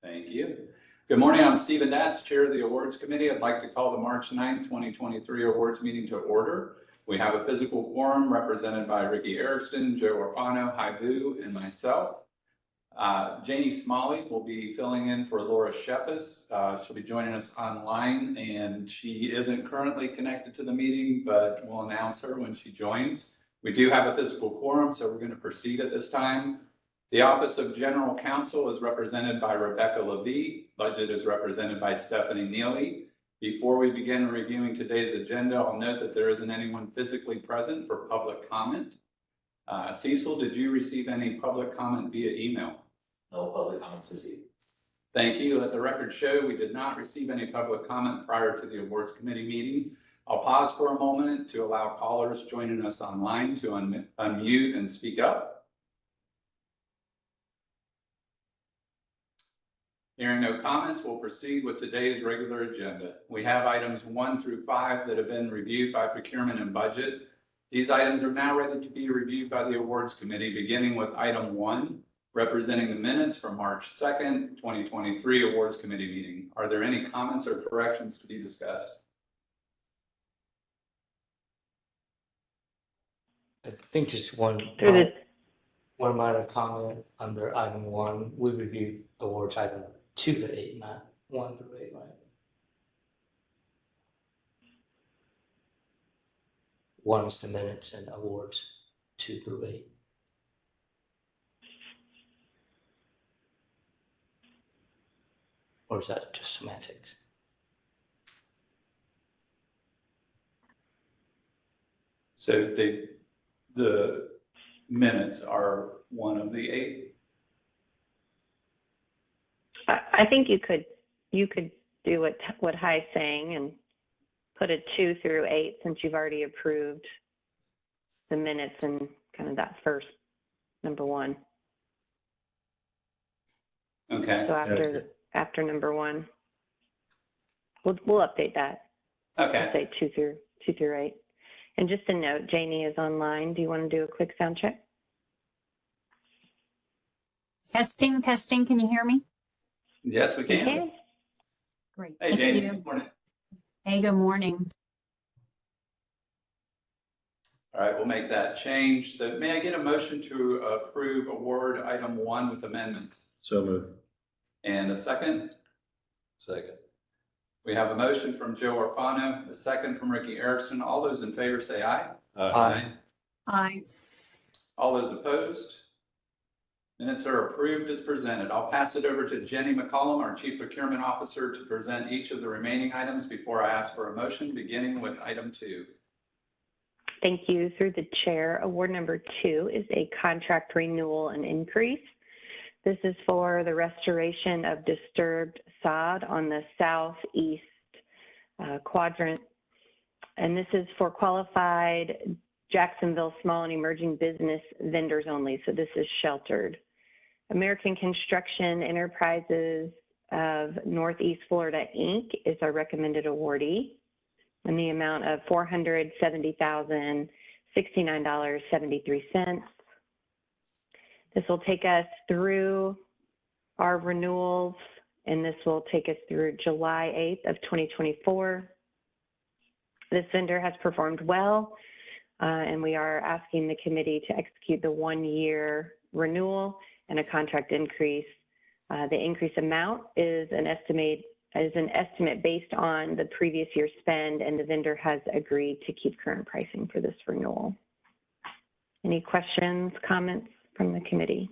Thank you. Good morning. I'm Stephen Datz, Chair of the Awards Committee. I'd like to call the March 9th, 2023 Awards meeting to order. We have a physical quorum represented by Ricky Erickson, Joe Orfano, Haibu, and myself. Janie Smalley will be filling in for Laura Shepis. She'll be joining us online, and she isn't currently connected to the meeting, but we'll announce her when she joins. We do have a physical quorum, so we're going to proceed at this time. The Office of General Counsel is represented by Rebecca Levy. Budget is represented by Stephanie Neely. Before we begin reviewing today's agenda, I'll note that there isn't anyone physically present for public comment. Cecil, did you receive any public comment via email? No public comments received. Thank you. Let the record show we did not receive any public comment prior to the Awards Committee meeting. I'll pause for a moment to allow callers joining us online to unmute and speak up. Hearing no comments, we'll proceed with today's regular agenda. We have items 1 through 5 that have been reviewed by Procurement and Budget. These items are now ready to be reviewed by the Awards Committee, beginning with item 1, representing the minutes from March 2nd, 2023 Awards Committee meeting. Are there any comments or corrections to be discussed? I think just one minor comment under item 1. We reviewed awards item 2 to 8, not 1 through 8, right? 1 is the minutes and awards 2 through 8. Or is that just semantics? So the minutes are 1 of the 8? I think you could do what Hai's saying and put a 2 through 8 since you've already approved the minutes and kind of that first number 1. Okay. So after number 1, we'll update that. Okay. We'll say 2 through 8. And just a note, Janie is online. Do you want to do a quick sound check? Testing. Can you hear me? Yes, we can. Okay. Great. Hey, Thank Janie. you. Good morning. Hey, good morning. All right, we'll make that change. So may I get a motion to approve award item 1 with amendments? So moved. And a second? Second. We have a motion from Joe Orfano, a second from Ricky Erickson. All those in favor say aye. Aye. Aye. All those opposed? Minutes are approved as presented. I'll pass it over to Jenny McCollum, our Chief Procurement Officer, to present each of the remaining items before I ask for a motion, beginning with item 2. Thank you. Through the chair, award number 2 is a contract renewal and increase. This is for the restoration of disturbed sod on the southeast quadrant. And this is for qualified Jacksonville small and emerging business vendors only. So this is sheltered. American Construction Enterprises of Northeast Florida, Inc. is our recommended awardee, in the amount of $470,069.73. This will take us through our renewals, and this will take us through July 8th of 2024. This vendor has performed well, and we are asking the committee to execute the 1-year renewal and a contract increase. The increase amount is an estimate based on the previous year's spend, and the vendor has agreed to keep current pricing for this renewal. Any questions, comments from the committee?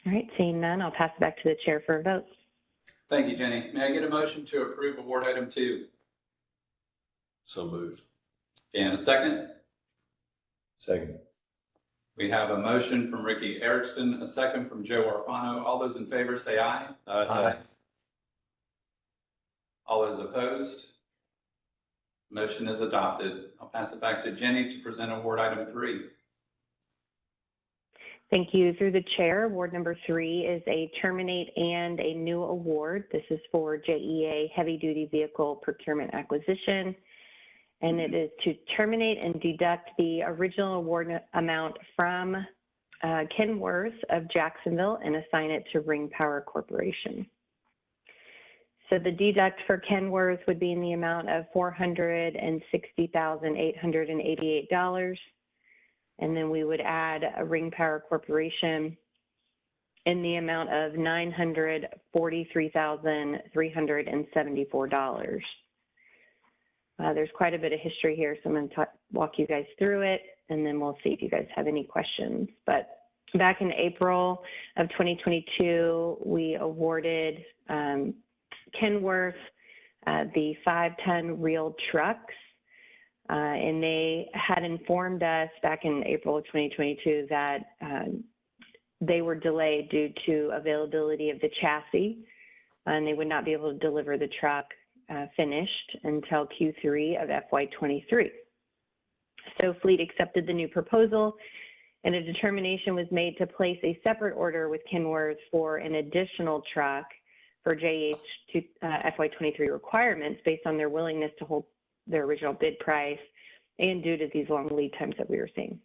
All right, seeing none, I'll pass it back to the chair for a vote. Thank you, Jenny. May I get a motion to approve award item 2? So moved. And a second? Second. We have a motion from Ricky Erickson, a second from Joe Orfano. All those in favor say aye. Aye. All those opposed? Motion is adopted. I'll pass it back to Jenny to present award item 3. Thank you. Through the chair, award number 3 is a terminate and a new award. This is for JEA Heavy Duty Vehicle Procurement Acquisition. And it is to terminate and deduct the original award amount from Kenworth of Jacksonville and assign it to Ring Power Corporation. So the deduct for Kenworth would be in the amount of $460,888. And then we would add a Ring Power Corporation in the amount of $943,374. There's quite a bit of history here, so I'm going to walk you guys through it, and then we'll see if you guys have any questions. But back in April of 2022, we awarded Kenworth the 5-ton reel trucks, and they had informed us back in April of 2022 that they were delayed due to availability of the chassis, and they would not be able to deliver the truck finished until Q3 of FY23. So Fleet accepted the new proposal, and a determination was made to place a separate order with Kenworth for an additional truck for JEA FY23 requirements based on their willingness to hold their original bid price and due to these long lead times that we were seeing.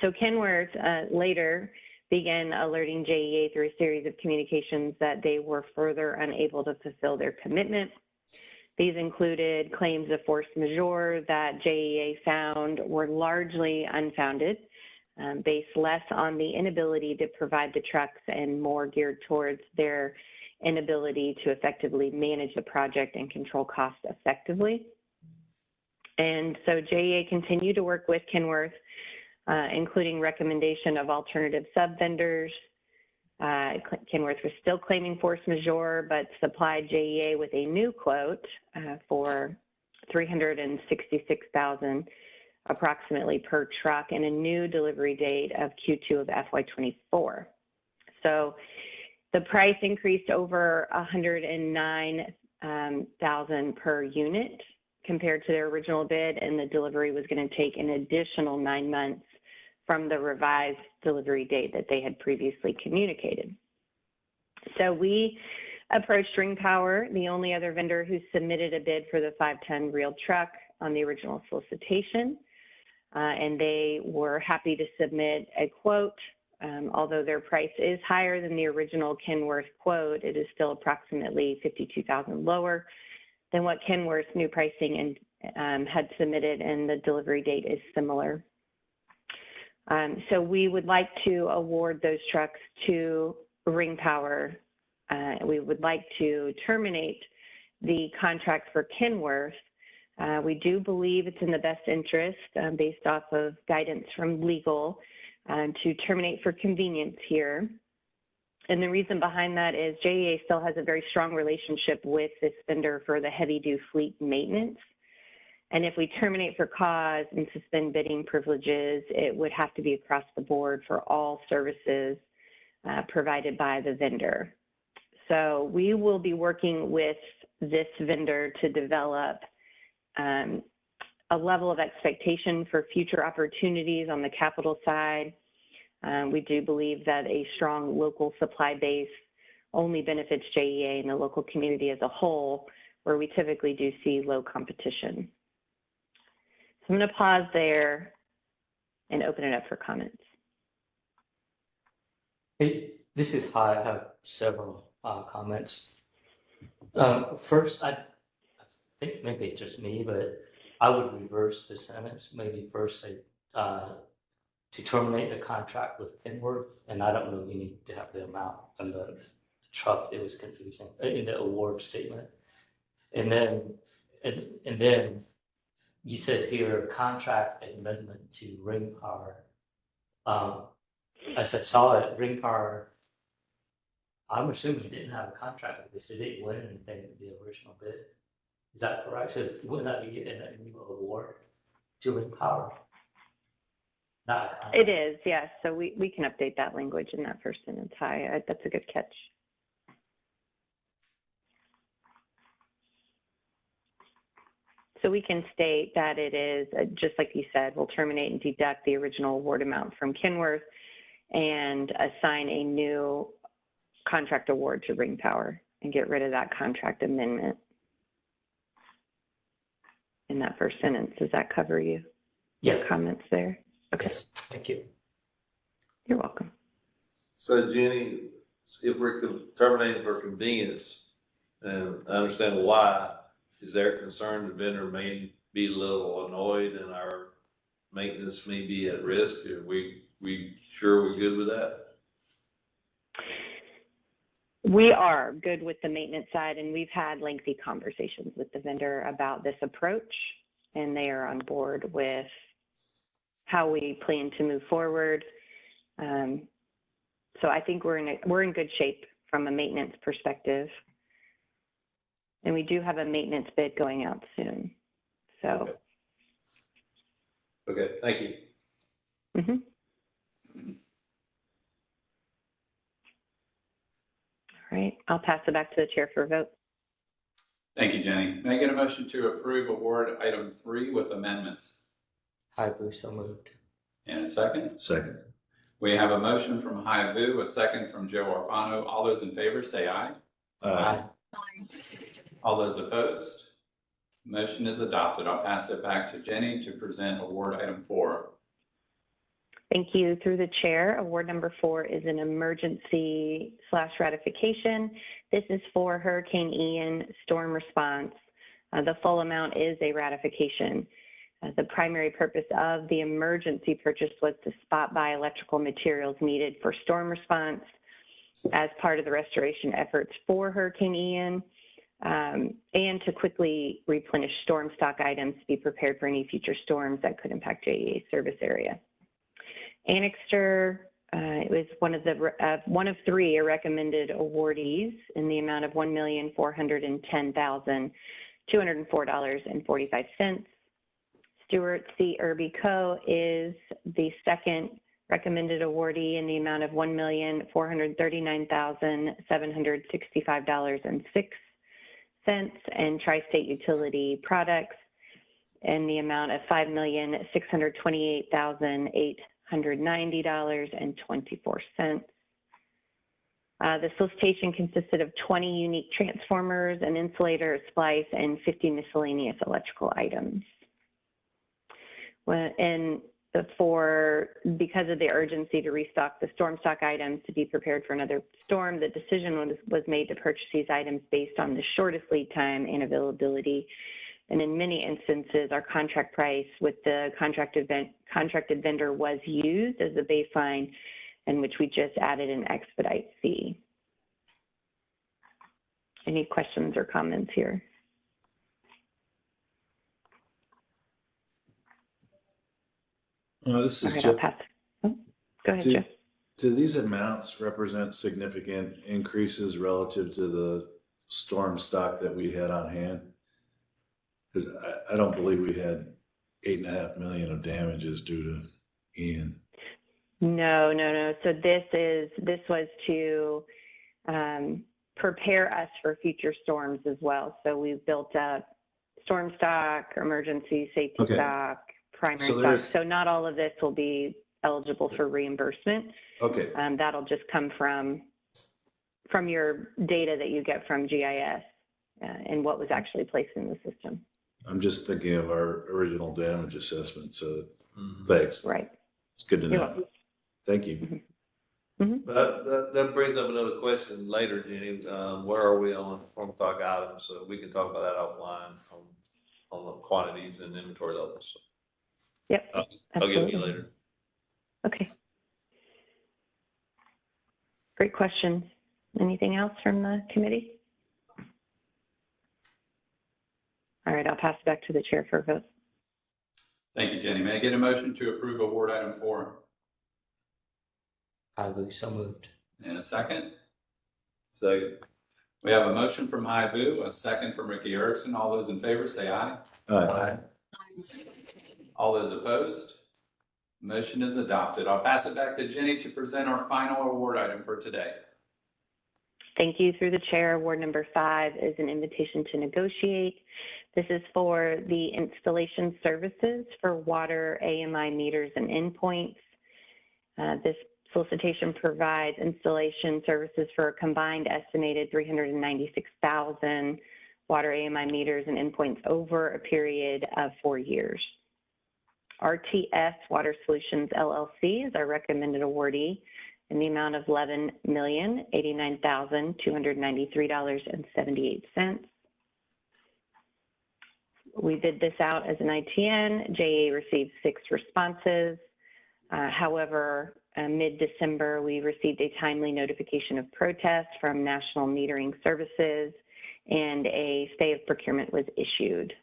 So Kenworth later began alerting JEA through a series of communications that they were further unable to fulfill their commitment. These included claims of force majeure that JEA found were largely unfounded, based less on the inability to provide the trucks and more geared towards their inability to effectively manage the project and control costs effectively. And so JEA continued to work with Kenworth, including recommendation of alternative sub-vendors. Kenworth was still claiming force majeure, but supplied JEA with a new quote for $366,000 approximately per truck and a new delivery date of Q2 of FY24. So the price increased over $109,000 per unit compared to their original bid, and the delivery was going to take an additional 9 months from the revised delivery date that they had previously communicated. So we approached Ring Power, the only other vendor who submitted a bid for the 5-ton reel truck on the original solicitation, and they were happy to submit a quote. Although their price is higher than the original Kenworth quote, it is still approximately $52,000 lower than what Kenworth's new pricing had submitted, and the delivery date is similar. So we would like to award those trucks to Ring Power. We would like to terminate the contract for Kenworth. We do believe it's in the best interest, based off of guidance from legal, to terminate for convenience here. And the reason behind that is JEA still has a very strong relationship with this vendor for the heavy-duty fleet maintenance. And if we terminate for cause and suspend bidding privileges, it would have to be across the board for all services provided by the vendor. So we will be working with this vendor to develop a level of expectation for future opportunities on the capital side. We do believe that a strong local supply base only benefits JEA and the local community as a whole, where we typically do see low competition. So I'm going to pause there and open it up for comments. Hey, this is Hai. I have several comments. First, I think maybe it's just me, but I would reverse the sentence. Maybe first say to terminate the contract with Kenworth, and I don't know, we need to have the amount on the truck. It was confusing in the award statement. And then you said here contract amendment to Ring Power. As I saw it, Ring Power, I'm assuming didn't have a contract with this. They didn't win anything in the original bid. Is that correct? So would not be getting a new award to Ring Power? Not a contract. It is, yes. So we can update that language in that first sentence. Hi, that's a good catch. So we can state that it is, just like you said, we'll terminate and deduct the original award amount from Kenworth and assign a new contract award to Ring Power and get rid of that contract amendment in that first sentence. Does that cover you? Yeah. Your comments there? Okay. Yes, thank you. You're welcome. So Jenny, if we're terminating for convenience, and I understand why, is there concern the vendor may be a little annoyed and our maintenance may be at risk? Are we sure we're good with that? We are good with the maintenance side, and we've had lengthy conversations with the vendor about this approach, and they are on board with how we plan to move forward. So I think we're in good shape from a maintenance perspective, and we do have a maintenance bid going out soon. So. Okay, thank you. Mhm. All right, I'll pass it back to the chair for a vote. Thank you, Jenny. May I get a motion to approve award item 3 with amendments? Haibu, so moved. And a second? Second. We have a motion from Hai Vu, a second from Joe Orfano. All those in favor say aye. Aye. All those opposed? Motion is adopted. I'll pass it back to Jenny to present award item 4. Thank you. Through the chair, award number 4 is an emergency/ratification. This is for Hurricane Ian storm response. The full amount is a ratification. The primary purpose of the emergency purchase was to spot buy electrical materials needed for storm response as part of the restoration efforts for Hurricane Ian, and to quickly replenish storm stock items to be prepared for any future storms that could impact JEA service area. Annexter, it was one of 3 recommended awardees in the amount of $1,410,204.45. Stewart C. Irby Co. is the second recommended awardee in the amount of $1,439,765.06, and Tri-State Utility Products in the amount of $5,628,890.24. The solicitation consisted of 20 unique transformers, an insulator, splice, and 50 miscellaneous electrical items. Because of the urgency to restock the storm stock items to be prepared for another storm, the decision was made to purchase these items based on the shortest lead time and availability. And in many instances, our contract price with the contracted vendor was used as a baseline, in which we just added an expedite fee. Any questions or comments here? This is All right, Joe. I'll pass. Oh, go ahead, Jeff. Do these amounts represent significant increases relative to the storm stock that we had on hand? Because I don't believe we had $8.5 million of damages due to Ian. No. So this was to prepare us for future storms as well. So we've built up storm stock, emergency safety stock, primary stock. So not all of this will be eligible for reimbursement. Okay. That'll just come from your data that you get from GIS and what was actually placed in the system. I'm just thinking of our original damage assessment. So thanks. Right. It's good to You're know. welcome. Thank you. But that brings up another question later, Jenny. Where are we on storm stock items? So we can talk about that offline on the quantities and inventory levels. Yep. I'll give it to you later. Okay. Great questions. Anything else from the committee? All right, I'll pass it back to the chair for a vote. Thank you, Jenny. May I get a motion to approve award item 4? Haibu, so moved. And a second? Second. We have a motion from Hai Vu, a second from Ricky Erickson. All those in favor say aye. Aye. All those opposed? Motion is adopted. I'll pass it back to Jenny to present our final award item for today. Thank you. Through the chair, award number 5 is an invitation to negotiate. This is for the installation services for water AMI meters and endpoints. This solicitation provides installation services for a combined estimated 396,000 water AMI meters and endpoints over a period of 4 years. RTS Water Solutions LLC is our recommended awardee in the amount of $11,089,293.78. We bid this out as an ITN. JEA received 6 responses. However, mid-December, we received a timely notification of protest from National Metering Services, and a stay of procurement was issued.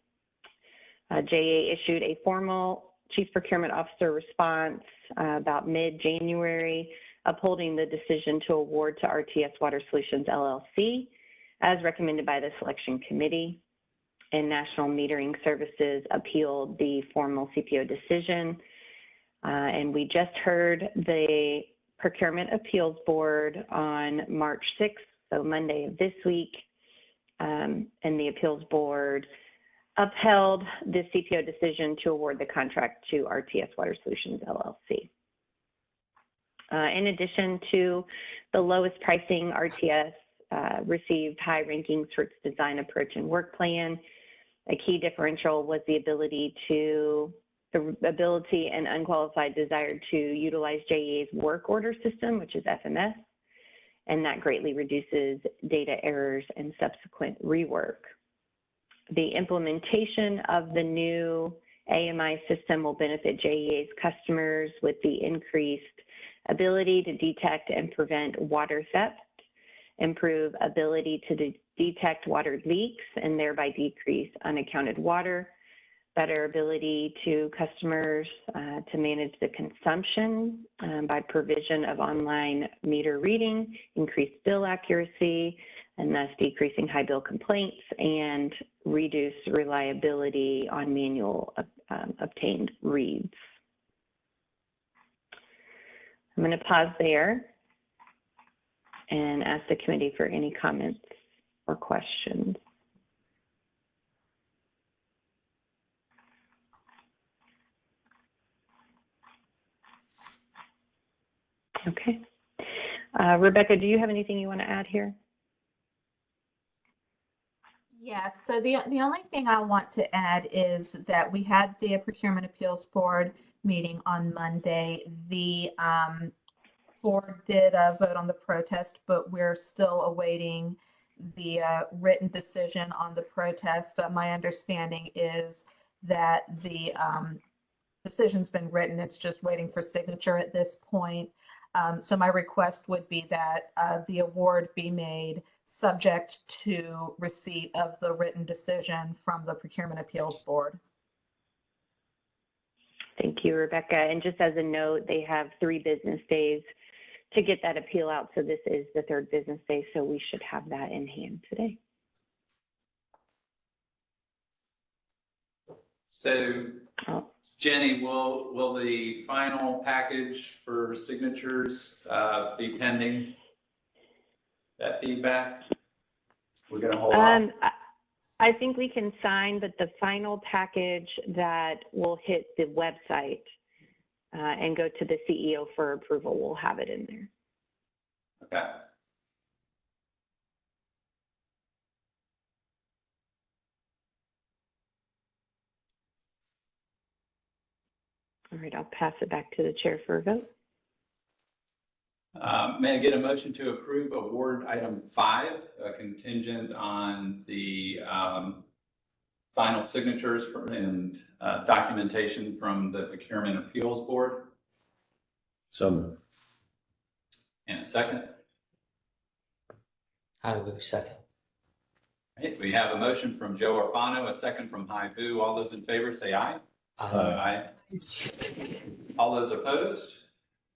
JEA issued a formal Chief Procurement Officer response about mid-January, upholding the decision to award to RTS Water Solutions LLC as recommended by the selection committee. And National Metering Services appealed the formal CPO decision. And we just heard the Procurement Appeals Board on March 6th, so Monday of this week. And the Appeals Board upheld the CPO decision to award the contract to RTS Water Solutions LLC. In addition to the lowest pricing, RTS received high rankings for its design approach and work plan. A key differential was the ability and unqualified desire to utilize JEA's work order system, which is FMS, and that greatly reduces data errors and subsequent rework. The implementation of the new AMI system will benefit JEA's customers with the increased ability to detect and prevent water theft, improve ability to detect water leaks and thereby decrease unaccounted water, better ability to customers to manage the consumption by provision of online meter reading, increased bill accuracy, and thus decreasing high bill complaints, and reduce reliability on manual obtained reads. I'm going to pause there and ask the committee for any comments or questions. Okay. Rebecca, do you have anything you want to add here? Yes, so the only thing I want to add is that we had the Procurement Appeals Board meeting on Monday. The board did vote on the protest, but we're still awaiting the written decision on the protest. My understanding is that the decision's been written. It's just waiting for signature at this point. So my request would be that the award be made subject to receipt of the written decision from the Procurement Appeals Board. Thank you, Rebecca. And just as a note, they have 3 business days to get that appeal out. So this is the 3rd business day, so we should have that in hand today. So, Jenny, will the final package for signatures be pending that feedback? We're going to hold off. I think we can sign, but the final package that will hit the website and go to the CEO for approval, we'll have it in there. Okay. All right, I'll pass it back to the chair for a vote. May I get a motion to approve award item 5, contingent on the final signatures and documentation from the Procurement Appeals Board? So, And a second? I will second. Right, we have a motion from Joe Orfano, a second from Hai Bu. All those in favor say aye. Aye. All those opposed?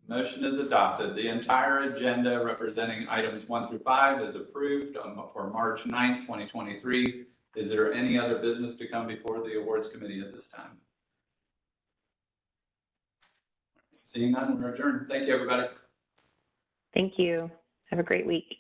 Motion is adopted. The entire agenda representing items 1 through 5 is approved for March 9th, 2023. Is there any other business to come before the awards committee at this time? Seeing none, we're adjourned. Thank you, everybody. Thank you. Have a great week.